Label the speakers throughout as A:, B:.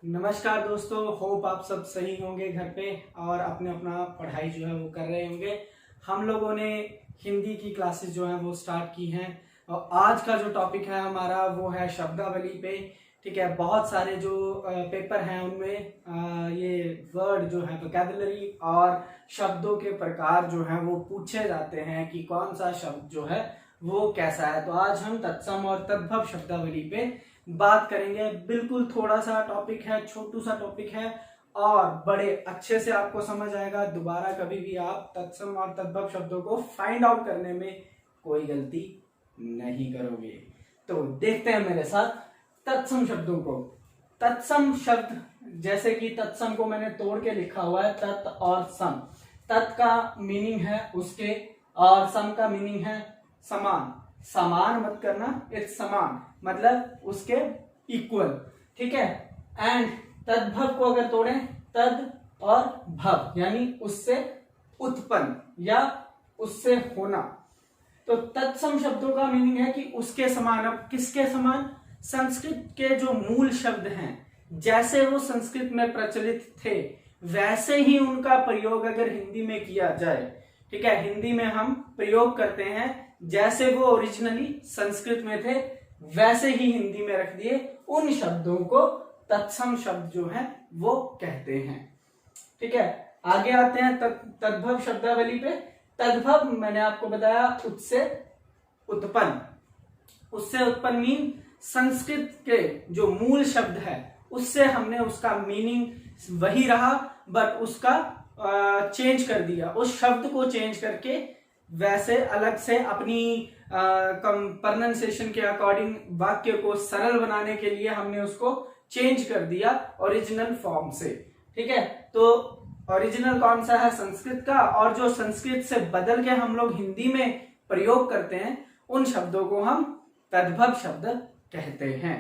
A: नमस्कार दोस्तों, होप आप सब सही होंगे घर पे और अपने अपना पढ़ाई जो है वो कर रहे होंगे। हम लोगों ने हिंदी की क्लासेस जो है वो स्टार्ट की हैं और आज का जो टॉपिक है हमारा वो है शब्दावली पे। ठीक है, बहुत सारे जो पेपर हैं उनमें ये वर्ड जो है वोकैबुलरी और शब्दों के प्रकार जो है वो पूछे जाते हैं कि कौन सा शब्द जो है वो कैसा है। तो आज हम तत्सम और तद्भव शब्दावली पे बात करेंगे। बिल्कुल थोड़ा सा टॉपिक है, छोटू सा टॉपिक है और बड़े अच्छे से आपको समझ आएगा। दोबारा कभी भी आप तत्सम और तद्भव शब्दों को फाइंड आउट करने में कोई गलती नहीं करोगे। तो देखते हैं मेरे साथ तत्सम शब्दों को। तत्सम शब्द जैसे कि तत्सम को मैंने तोड़ के लिखा हुआ है तत् और सम। तत् का मीनिंग है उसके और सम का मीनिंग है समान। समान मत करना, इट्स समान मतलब उसके इक्वल। ठीक है। एंड तद्भव को अगर तोड़े तद और भव यानी उससे उत्पन्न या उससे होना। तो तत्सम शब्दों का मीनिंग है कि उसके समान। अब किसके समान? संस्कृत के जो मूल शब्द हैं जैसे वो संस्कृत में प्रचलित थे वैसे ही उनका प्रयोग अगर हिंदी में किया जाए। ठीक है, हिंदी में हम प्रयोग करते हैं जैसे वो ओरिजिनली संस्कृत में थे वैसे ही हिंदी में रख दिए, उन शब्दों को तत्सम शब्द जो है वो कहते हैं। ठीक है, आगे आते हैं तद्भव शब्दावली पे। तद्भव मैंने आपको बताया उससे उत्पन्न। उससे उत्पन्न मीन संस्कृत के जो मूल शब्द है उससे हमने उसका मीनिंग वही रहा बट उसका चेंज कर दिया, उस शब्द को चेंज करके वैसे अलग से अपनी प्रोनाउंसिएशन के अकॉर्डिंग वाक्य को सरल बनाने के लिए हमने उसको चेंज कर दिया ओरिजिनल फॉर्म से। ठीक है, तो ओरिजिनल कौन सा है? संस्कृत का, और जो संस्कृत से बदल के हम लोग हिंदी में प्रयोग करते हैं उन शब्दों को हम तद्भव शब्द कहते हैं।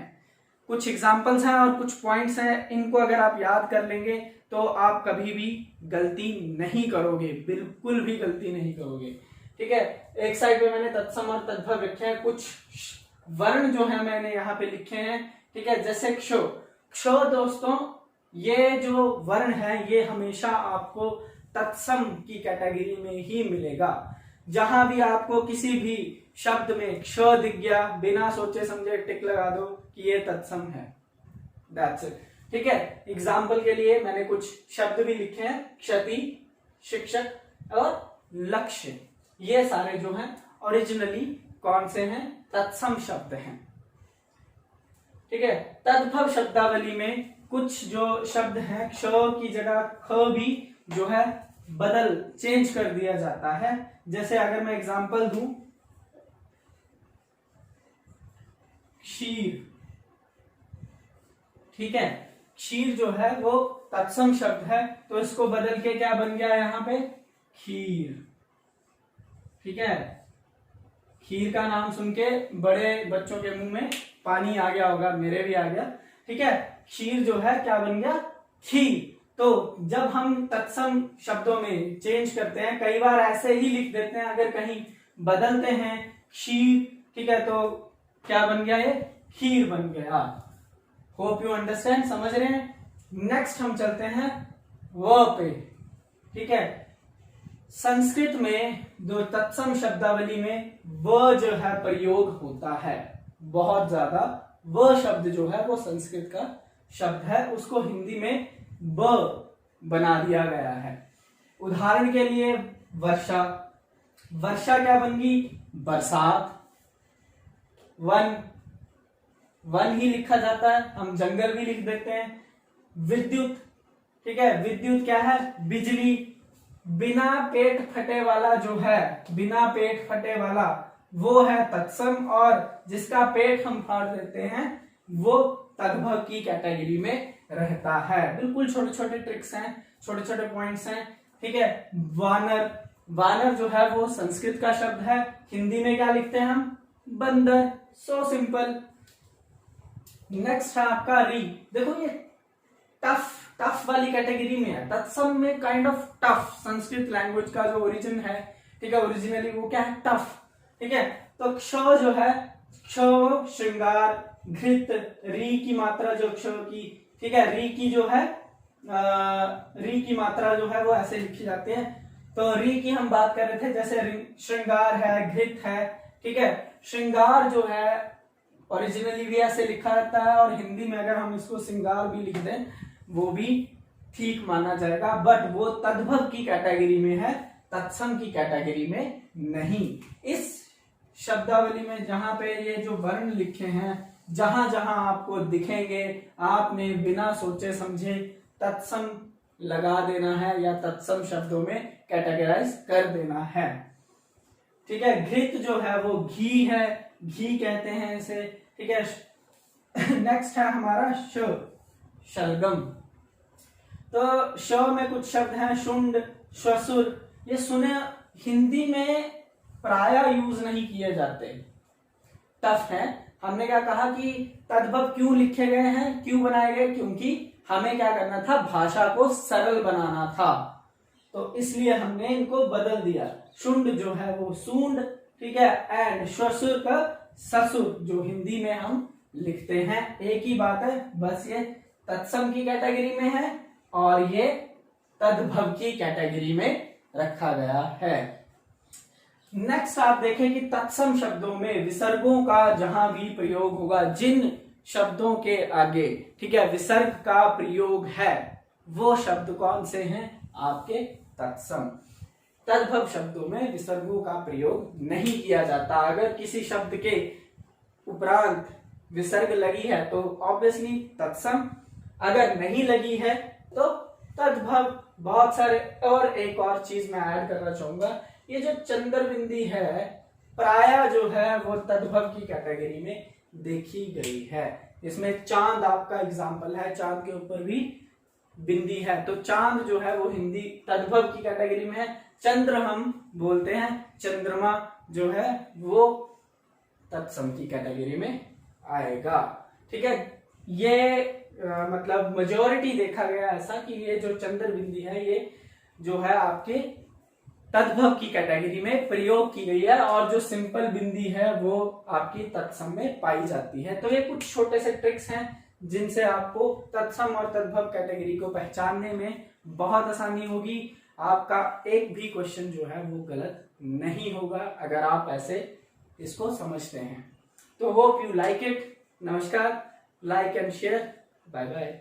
A: कुछ एग्जाम्पल्स हैं और कुछ पॉइंट्स हैं, इनको अगर आप याद कर लेंगे तो आप कभी भी गलती नहीं करोगे, बिल्कुल भी गलती नहीं करोगे। ठीक है, एक साइड पे मैंने तत्सम और तद्भव लिखे हैं। कुछ वर्ण जो है मैंने यहाँ पे लिखे हैं। ठीक है, जैसे क्षो। क्षो दोस्तों ये जो वर्ण है ये हमेशा आपको तत्सम की कैटेगरी में ही मिलेगा। जहां भी आपको किसी भी शब्द में क्ष दिख गया बिना सोचे समझे टिक लगा दो कि ये तत्सम है। That's it. ठीक है, एग्जाम्पल के लिए मैंने कुछ शब्द भी लिखे हैं, क्षति, शिक्षक और लक्ष्य। ये सारे जो हैं ओरिजिनली कौन से हैं? तत्सम शब्द हैं। ठीक है, तद्भव शब्दावली में कुछ जो शब्द हैं क्ष की जगह ख भी जो है बदल चेंज कर दिया जाता है। जैसे अगर मैं एग्जांपल दूं, क्षीर। ठीक है, क्षीर जो है वो तत्सम शब्द है तो इसको बदल के क्या बन गया यहाँ पे? खीर। ठीक है, खीर का नाम सुन के बड़े बच्चों के मुंह में पानी आ गया होगा, मेरे भी आ गया। ठीक है, क्षीर जो है क्या बन गया? खीर। तो जब हम तत्सम शब्दों में चेंज करते हैं, कई बार ऐसे ही लिख देते हैं, अगर कहीं बदलते हैं क्षीर, ठीक है, तो क्या बन गया? ये खीर बन गया। होप यू अंडरस्टैंड, समझ रहे हैं। नेक्स्ट हम चलते हैं व पे। ठीक है, संस्कृत में जो तत्सम शब्दावली में व जो है प्रयोग होता है बहुत ज्यादा। व शब्द जो है वो संस्कृत का शब्द है, उसको हिंदी में ब बना दिया गया है। उदाहरण के लिए वर्षा। वर्षा क्या बन गई? बरसात। वन, वन ही लिखा जाता है, हम जंगल भी लिख देते हैं। विद्युत। ठीक है, विद्युत क्या है? बिजली। बिना पेट फटे वाला जो है, बिना पेट फटे वाला वो है तत्सम, और जिसका पेट हम फाड़ देते हैं वो तद्भव की कैटेगरी में रहता है। बिल्कुल छोटे छोटे ट्रिक्स हैं, छोटे छोटे पॉइंट्स हैं। ठीक है, वानर। वानर जो है वो संस्कृत का शब्द है, हिंदी में क्या लिखते हैं हम? बंदर। So simple. नेक्स्ट है आपका री। देखो ये टफ टफ वाली कैटेगरी में है। तत्सम में kind of tough, Sanskrit language का जो ओरिजिन है, ठीक है, ओरिजिनली वो क्या है? टफ। ठीक है, तो क्ष जो है, क्ष श्रृंगार, घृत, री की मात्रा जो क्ष की ठीक है। री की जो है री की मात्रा जो है वो ऐसे लिखी जाती है। तो री की हम बात कर रहे थे, जैसे श्रृंगार है, घृत है, ठीक है। श्रृंगार जो है ओरिजिनली भी ऐसे लिखा जाता है, और हिंदी में अगर हम इसको श्रृंगार भी लिख दें वो भी ठीक माना जाएगा, बट वो तद्भव की कैटेगरी में है, तत्सम की कैटेगरी में नहीं। इस शब्दावली में जहां पे ये जो वर्ण लिखे हैं, जहां जहां आपको दिखेंगे, आपने बिना सोचे समझे तत्सम लगा देना है या तत्सम शब्दों में कैटेगराइज कर देना है, ठीक है। घृत जो है वो घी है, घी कहते हैं इसे, ठीक है। नेक्स्ट है हमारा शलगम। तो श में कुछ शब्द हैं, शुंड, श्वसुर। ये सुने हिंदी में प्राय यूज नहीं किए जाते, टफ है। हमने क्या कहा कि तद्भव क्यों लिखे गए हैं, क्यों बनाए गए, क्योंकि हमें क्या करना था, भाषा को सरल बनाना था, तो इसलिए हमने इनको बदल दिया। शुंड जो है वो सूंड, ठीक है, एंड श्वसुर का ससुर जो हिंदी में हम लिखते हैं, एक ही बात है, बस ये तत्सम की कैटेगरी में है और ये तद्भव की कैटेगरी में रखा गया है। नेक्स्ट आप देखें कि तत्सम शब्दों में विसर्गों का जहां भी प्रयोग होगा, जिन शब्दों के आगे, ठीक है, विसर्ग का प्रयोग है, वो शब्द कौन से हैं, आपके तत्सम। तद्भव शब्दों में विसर्गों का प्रयोग नहीं किया जाता। अगर किसी शब्द के उपरांत विसर्ग लगी है तो ऑब्वियसली तत्सम, अगर नहीं लगी है तो तद्भव। बहुत सारे, और एक और चीज मैं ऐड करना चाहूंगा, ये जो चंद्र बिंदी है प्राय जो है वो तद्भव की कैटेगरी में देखी गई है। इसमें चांद आपका एग्जाम्पल है, चांद के ऊपर भी बिंदी है, तो चांद जो है वो हिंदी तद्भव की कैटेगरी में है। चंद्र हम बोलते हैं, चंद्रमा जो है वो तत्सम की कैटेगरी में आएगा, ठीक है। ये मतलब मेजॉरिटी देखा गया ऐसा कि ये जो चंद्र बिंदी है ये जो है आपके तद्भव की कैटेगरी में प्रयोग की गई है, और जो सिंपल बिंदी है वो आपकी तत्सम में पाई जाती है। तो ये कुछ छोटे से ट्रिक्स हैं जिनसे आपको तत्सम और तद्भव कैटेगरी को पहचानने में बहुत आसानी होगी। आपका एक भी क्वेश्चन जो है वो गलत नहीं होगा अगर आप ऐसे इसको समझते हैं। तो होप यू लाइक इट। नमस्कार, like and share, bye bye.